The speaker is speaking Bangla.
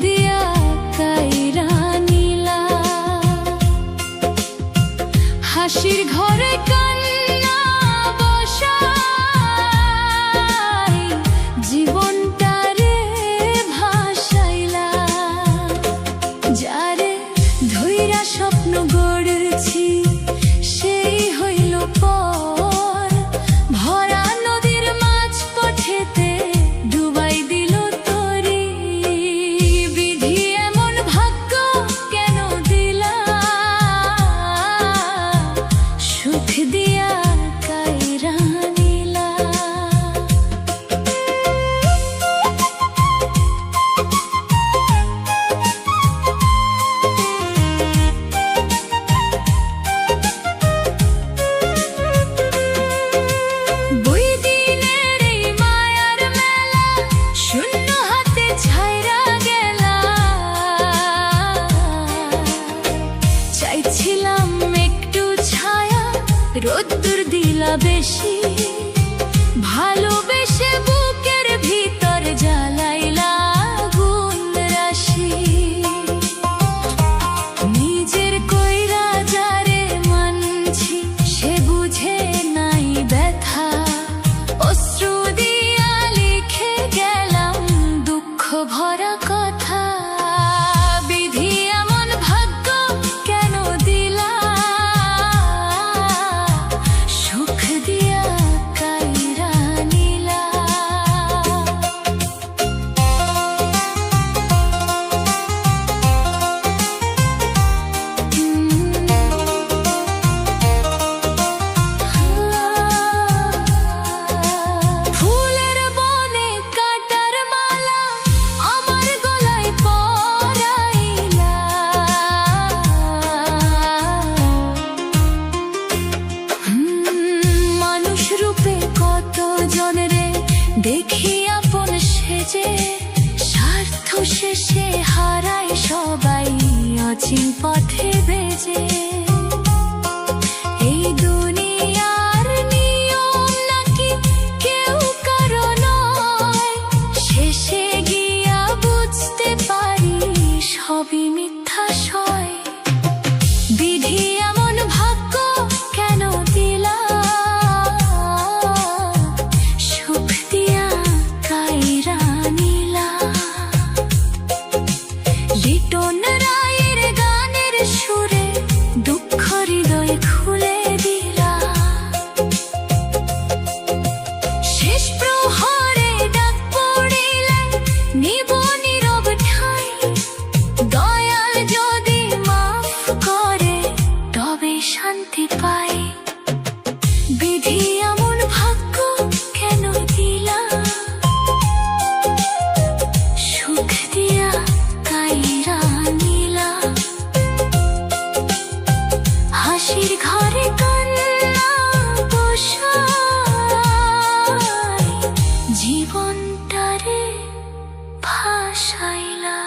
দিয়া কাইরা নিলা। হাসির ঘরে কান্না বসাই জীবনটারে ভাসাইলা। যারে ধইরা স্বপ্ন গড়েছি সেই হইল পর, ভরা নদীর মাঝ পথেতে ডুবাই দিল তরি। বিধি এমন ভাগ্য কেন দিলা, সুখ দিয়া কাইরা নিলা। চাইছিলাম একটু ছায়া, রোদ্দুর দিলা বেশি, ভালোবেসে বুকের ভিতর জ্বালাইলা আগুন রাশি। নিজের কইরা যারে মানছি সে বুঝে নাই ব্যথা, অশ্রু দিয়া লিখে গেলাম দুঃখ ভরা কথা। বিধি এমন ভাগ্য কেন দিলা, সুখ দিয়া কাইরা নিলা। ফুলের বনে কাটার মালা আমার গলায় পরাইলা। মানুষ রূপে কত জনরে দেখি আপন সেজে, স্বার্থ শেষে হারায় সবাই অচিন পথে বেজে। এই দুনিয়ার নিয়ম নাকি কেউ কারো নয়, শেষে গিয়া বুঝতে পারি সবই মিথ্যা সয়। বিধি এমন ভাগ্য কেন দিলা, সুখ দিয়া কাইরা নিলা। লিটন রায়ের গানের সুরে দুঃখ হৃদয় খুলে দিলা। শেষ প্রহরে ডাক পড়িলে নিব নীরব ঠাই, দয়াল যদি মাফ করে তবে শান্তি পাই। বিধি এমন ভাগ্য কেন দিলা, সুখ দিয়া কাইরা নিলা। হাসির ঘরে কান্না বসাই জীবনটারে ভাসাইলা।